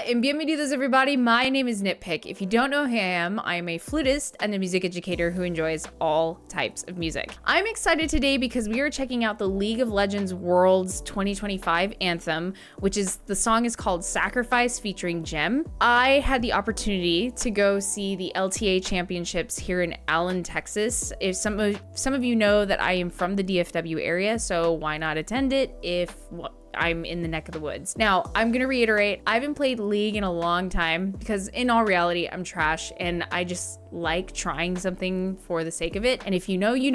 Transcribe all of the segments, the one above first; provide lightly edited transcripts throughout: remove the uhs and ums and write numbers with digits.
and bienvenidos everybody. My name is NittPicc. If you don't know who I am a flutist and a music educator who enjoys all types of music. I'm excited today because we are checking out the League of Legends Worlds 2025 anthem, which is, the song is called Sacrifice featuring Gem. I had the opportunity to go see the LTA championships here in Allen, Texas. If some of you know that I am from the DFW area, so why not attend it if I'm in the neck of the woods. Now, I'm gonna reiterate, I haven't played League in a long time because in all reality, I'm trash and I just like trying something for the sake of it. And if you know, you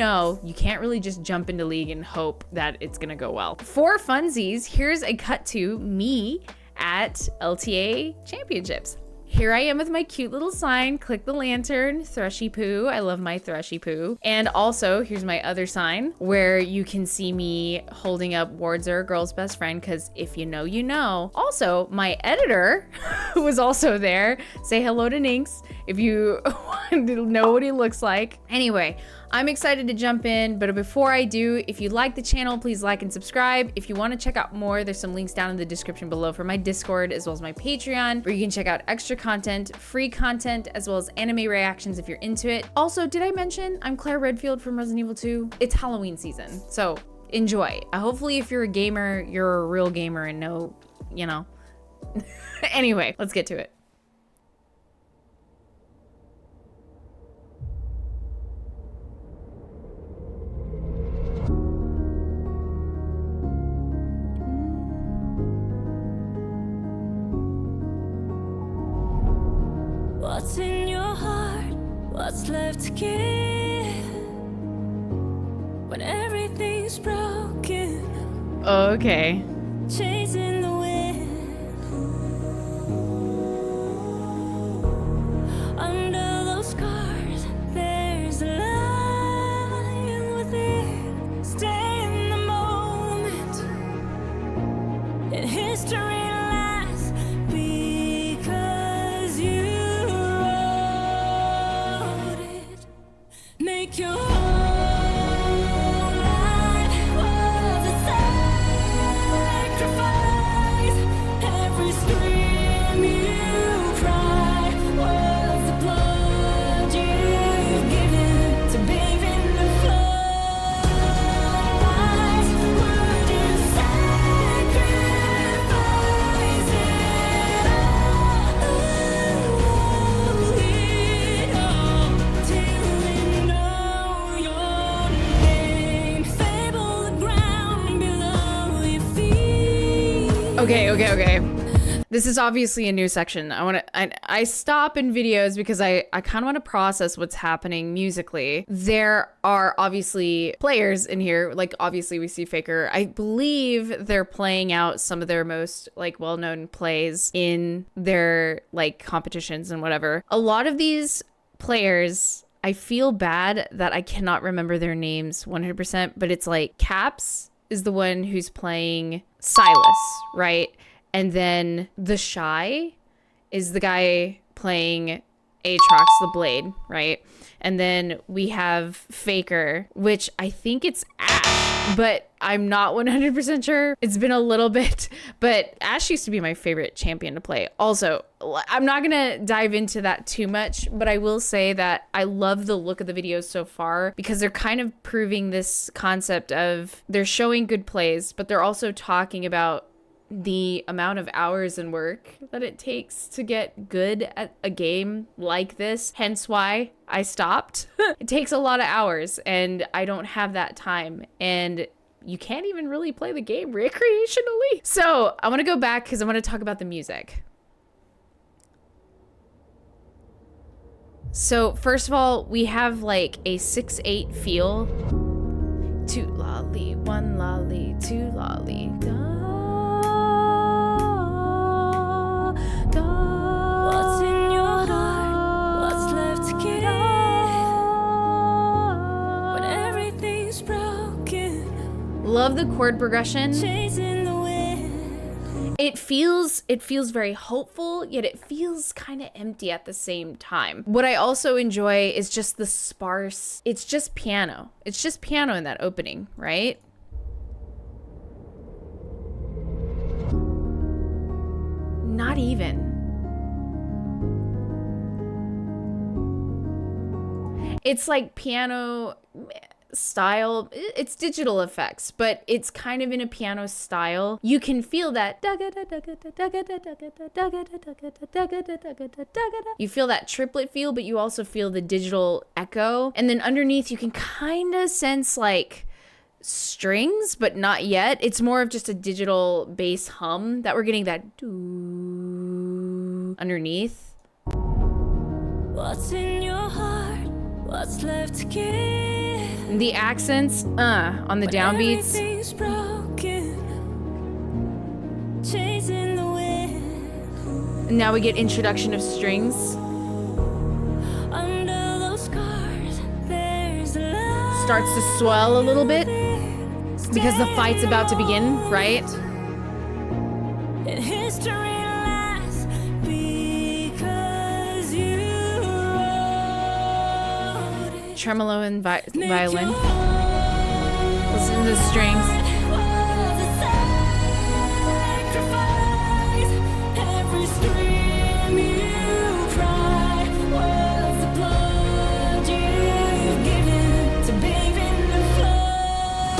can't really just jump into League and hope that it's gonna go well. For funsies, here's a cut to me at LTA championships. Here I am with my cute little sign, click the lantern, Threshy Poo. I love my Threshy Poo. And also, here's my other sign where you can see me holding up Wardzer, girl's best friend, because if you know, you know. Also, my editor, who was also there, say hello to Neenx if you want to know what he looks like. Anyway, I'm excited to jump in, but before I do, if you like the channel, please like and subscribe. If you want to check out more, there's some links down in the description below for my Discord as well as my Patreon, where you can check out extra content, free content, as well as anime reactions if you're into it. Also, did I mention I'm Claire Redfield from Resident Evil 2? It's Halloween season, so enjoy. Hopefully if you're a gamer, you're a real gamer and know, you know. Anyway, let's get to it. What's in your heart? What's left to give when everything's broken? Okay. Chasing the wind. Under those scars, there's a lion within. Stay in the moment. And history lasts because you make your whole life was a sacrifice. Every scream you cry was the blood you've given to bathe in the flood. Would you sacrifice it all till we know your name? Fable the ground below your feet. Okay. This is obviously a new section. I stop in videos because I kind of want to process what's happening musically. There are obviously players in here, like obviously we see Faker. I believe they're playing out some of their most like well-known plays in their like competitions and whatever. A lot of these players, I feel bad that I cannot remember their names 100%, but it's like Caps is the one who's playing Silas, right? And then The Shy is the guy playing Aatrox the Blade, right? And then we have Faker, which I think it's Ashe, but I'm not 100% sure. It's been a little bit, but Ashe used to be my favorite champion to play. Also, I'm not gonna dive into that too much, but I will say that I love the look of the videos so far because they're kind of proving this concept of they're showing good plays, but they're also talking about the amount of hours and work that it takes to get good at a game like this, hence why I stopped. It takes a lot of hours and I don't have that time, and you can't even really play the game recreationally. So I want to go back because I want to talk about the music. So first of all, we have like a 6/8 feel. 2 lolly, 1 lolly, 2 lolly, What's in your heart? What's left to give when everything's broken? Love the chord progression. Chasing the wind. It feels very hopeful, yet it feels kind of empty at the same time. What I also enjoy is just the sparse, it's just piano. It's just piano in that opening, right? Not even. It's like piano style. It's digital effects, but it's kind of in a piano style. You can feel that. You feel that triplet feel, but you also feel the digital echo. And then underneath, you can kind of sense like strings, but not yet. It's more of just a digital bass hum that we're getting that underneath. What's in your heart? What's left to give? The accents on the downbeats. Everything's broken, chasing the wind. And now we get introduction of strings. Under those scars, there's love. Starts to swell a little bit because the fight's about to begin, right? And history lasts because you wrote it. Tremolo and violin. Make your Listen to the strings. was a sacrifice. Every scream you cry was the blood you've given to bathe in the flood.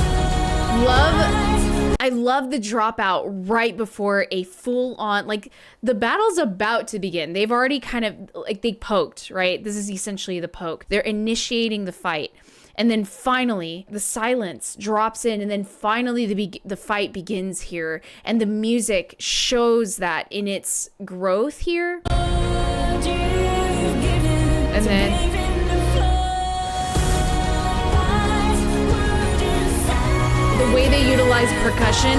I love the dropout right before a full-on, like, the battle's about to begin. They've already kind of, like, they poked, right? This is essentially the poke. They're initiating the fight. And then finally, the silence drops in, and then finally the fight begins here. And the music shows that in its growth here. And then the way they utilize percussion.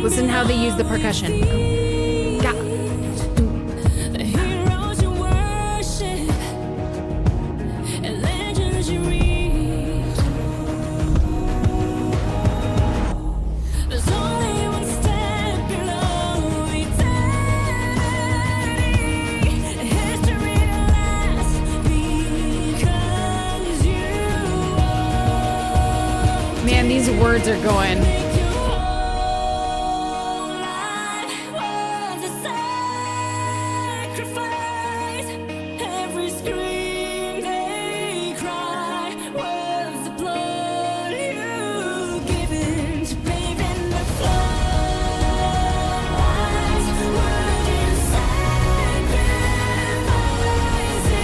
Listen how they use the percussion. Ga. The heroes you worship and legends you read. There's only one step below eternity. History lasts because you are. Man, these words are going. Make your whole life was a sacrifice. Every scream they cry was the blood you've given to bathe in the flood. Would you sacrifice it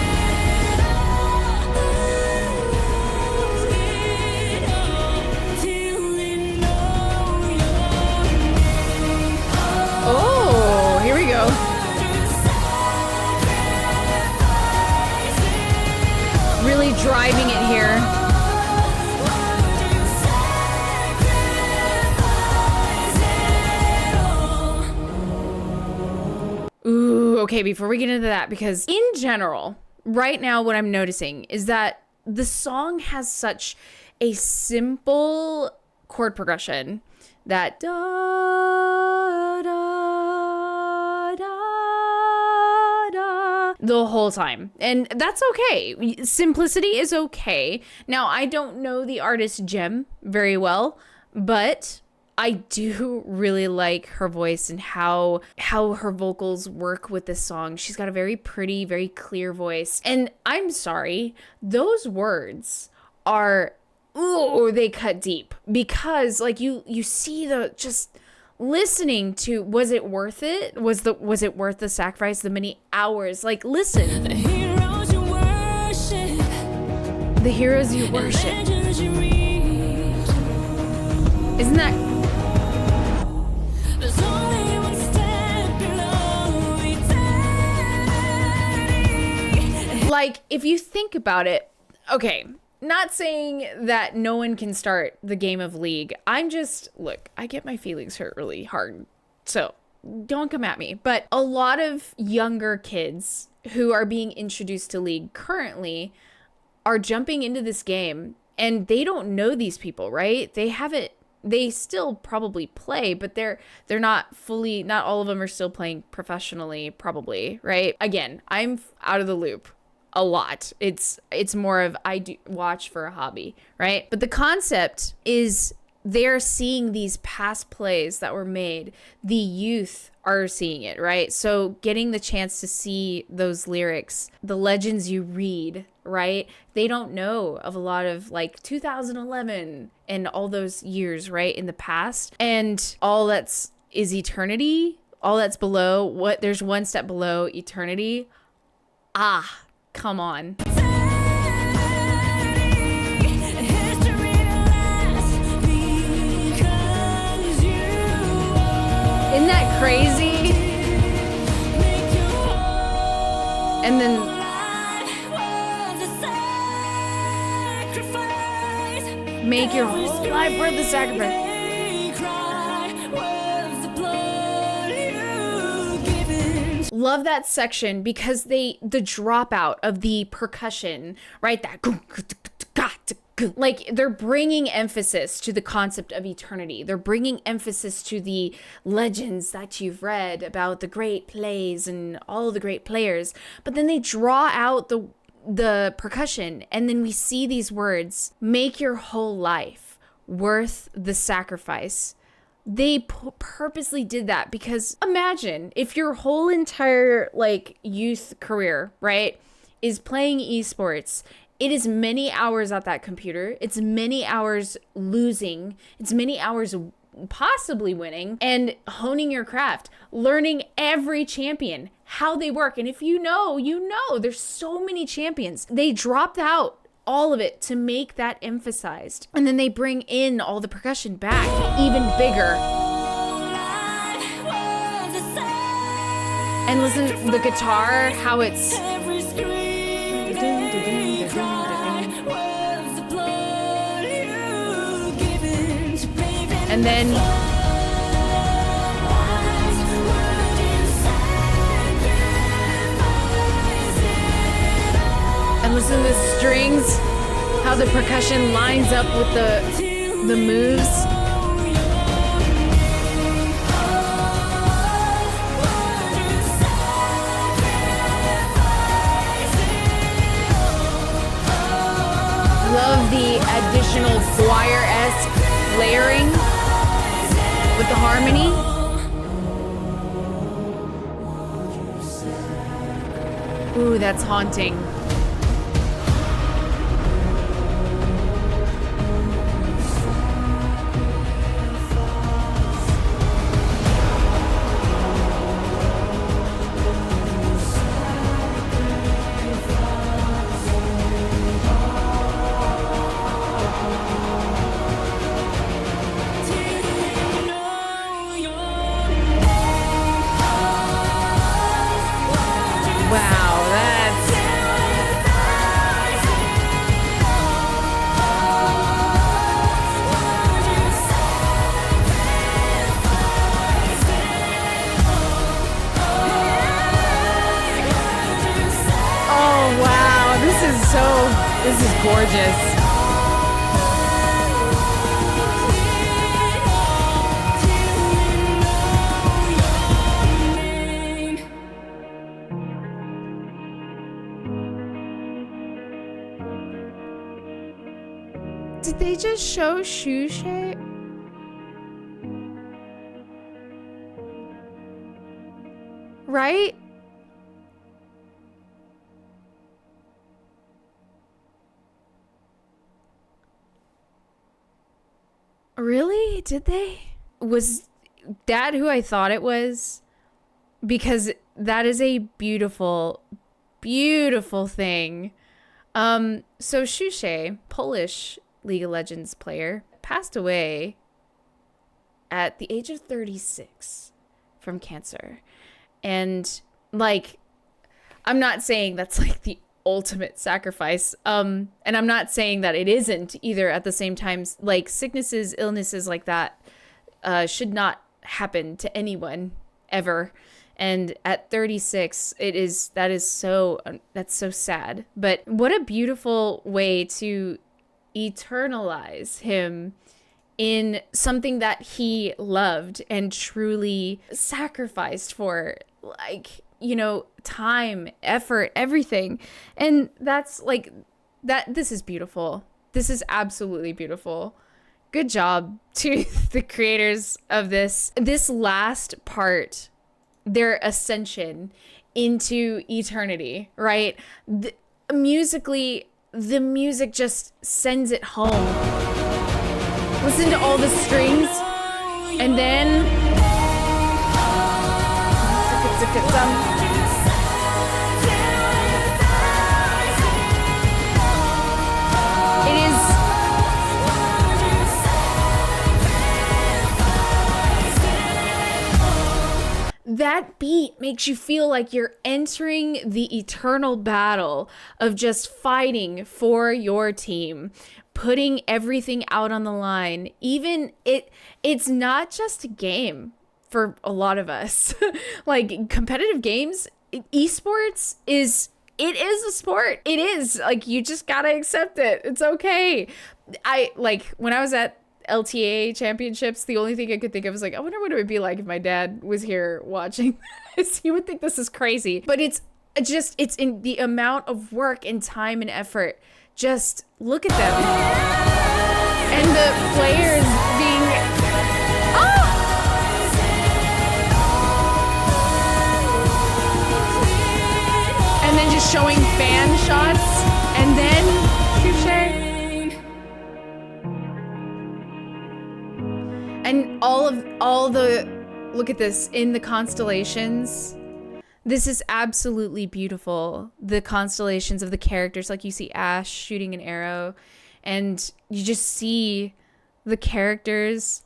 all till they know your name? Oh, here we go. Really driving it here. Ooh, okay, before we get into that, because in general, right now what I'm noticing is that the song has such a simple chord progression that da da da da the whole time. And that's okay. Simplicity is okay. Now, I don't know the artist Gem very well, but I do really like her voice and how her vocals work with this song. She's got a very pretty, very clear voice. And I'm sorry, those words are, ooh, they cut deep, because like you see the just listening to, was it worth it? Was it worth the sacrifice, the many hours? Like, listen. The heroes you worship, The heroes you worship. legends you read. Isn't that There's only one step below eternity. like, if you think about it, okay, not saying that no one can start the game of League. I'm just, look, I get my feelings hurt really hard. So don't come at me. But a lot of younger kids who are being introduced to League currently are jumping into this game, and they don't know these people, right? They still probably play, but they're not fully, not all of them are still playing professionally, probably, right? Again, I'm out of the loop a lot. It's more of, I do watch for a hobby, right? But the concept is they're seeing these past plays that were made. The youth are seeing it, right? So getting the chance to see those lyrics, the legends you read, right? They don't know of a lot of like 2011 and all those years, right, in the past. And all that's is eternity, all that's below what there's one step below eternity. Ah, come on. Isn't that crazy? And then make your whole life worth the sacrifice. Love that section because the dropout of the percussion, right? That like they're bringing emphasis to the concept of eternity. They're bringing emphasis to the legends that you've read about the great plays and all the great players. But then they draw out the percussion, and then we see these words, make your whole life worth the sacrifice. They purposely did that because imagine if your whole entire like youth career, right, is playing esports. It is many hours at that computer. It's many hours losing. It's many hours possibly winning and honing your craft, learning every champion, how they work. And if you know, there's so many champions. They dropped out all of it to make that emphasized. And then they bring in all the percussion back, even bigger. And listen to the guitar, how it's... And then... And listen to the strings, how the percussion lines up with the moves. Love the additional choir-esque layering with the harmony. Ooh, that's haunting. Wow, that's... Oh, wow, this is gorgeous. Did they just show Shushay? Right? Really? Did they? Was that who I thought it was? Because that is a beautiful, beautiful thing. So Shushay, Polish League of Legends player, passed away at the age of 36 from cancer. And like, I'm not saying that's like the ultimate sacrifice. And I'm not saying that it isn't either at the same time. Like sicknesses, illnesses like that should not happen to anyone ever. And at 36, that's so sad. But what a beautiful way to eternalize him in something that he loved and truly sacrificed for, like, you know, time, effort, everything. And that's like that. This is beautiful. This is absolutely beautiful. good job to the creators of this. This last part, their ascension into eternity, right? Musically, the music just sends it home. Listen to all the strings, and then that beat makes you feel like you're entering the eternal battle of just fighting for your team, putting everything out on the line. Even it's not just a game for a lot of us. Like competitive games, esports is a sport. It is, like, you just gotta accept it. It's okay. When I was at LTA championships, the only thing I could think of was like, I wonder what it would be like if my dad was here watching this. He would think this is crazy, but it's in the amount of work and time and effort. Just look at them and the players being and then just showing fan shots, and then and all the look at this in the constellations. This is absolutely beautiful. The constellations of the characters, like you see Ash shooting an arrow, and you just see the characters.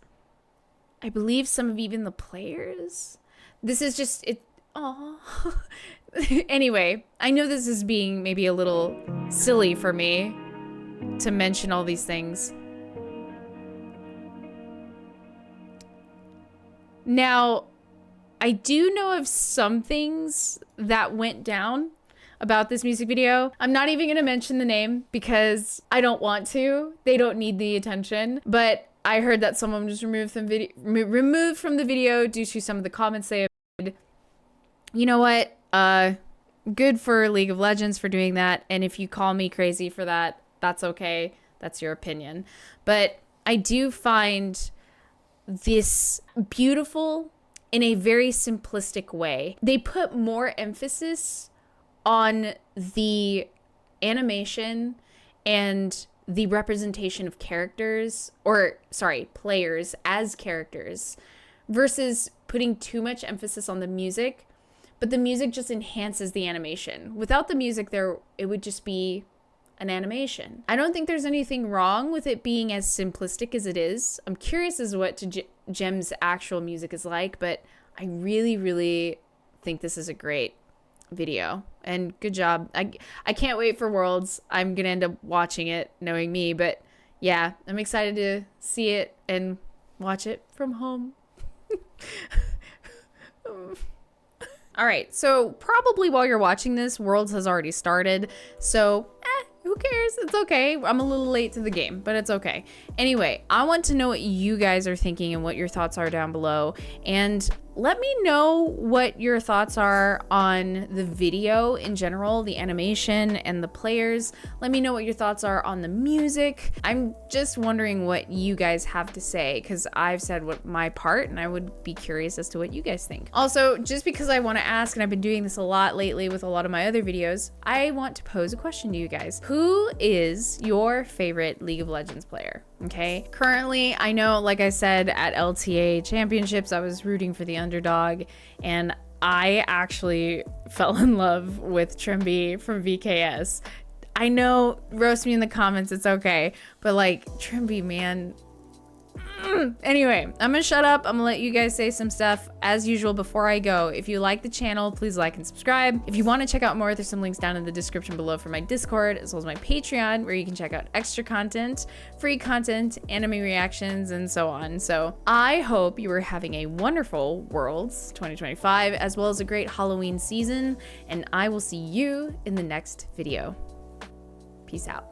I believe some of even the players. This is just it. Oh. Anyway, I know this is being maybe a little silly for me to mention all these things. Now, I do know of some things that went down about this music video. I'm not even going to mention the name because I don't want to. They don't need the attention. But I heard that someone was removed from the video due to some of the comments they had. You know what? Good for League of Legends for doing that. And if you call me crazy for that, that's okay. That's your opinion. But I do find this beautiful in a very simplistic way. They put more emphasis on the animation and the representation of characters, or sorry, players as characters, versus putting too much emphasis on the music. But the music just enhances the animation. Without the music, it would just be an animation. I don't think there's anything wrong with it being as simplistic as it is. I'm curious as to what Gem's actual music is like, but I really, really think this is a great video. And good job. I can't wait for Worlds. I'm gonna end up watching it, knowing me, but yeah, I'm excited to see it and watch it from home. All right, so probably while you're watching this, Worlds has already started, so who cares? It's okay. I'm a little late to the game, but it's okay. Anyway, I want to know what you guys are thinking and what your thoughts are down below. And let me know what your thoughts are on the video in general, the animation and the players. Let me know what your thoughts are on the music. I'm just wondering what you guys have to say, because I've said what my part, and I would be curious as to what you guys think. Also, just because I want to ask, and I've been doing this a lot lately with a lot of my other videos, I want to pose a question to you guys. Who is your favorite League of Legends player? Okay, currently, I know, like I said, at LTA championships, I was rooting for the underdog, and I actually fell in love with Trimby from VKS. I know, roast me in the comments, it's okay, but like, Trimby, man. Anyway, I'm gonna shut up. I'm gonna let you guys say some stuff. As usual, before I go, if you like the channel, please like and subscribe. If you want to check out more, there's some links down in the description below for my Discord, as well as my Patreon, where you can check out extra content, free content, anime reactions, and so on. So I hope you are having a wonderful Worlds 2025, as well as a great Halloween season, and I will see you in the next video. Peace out.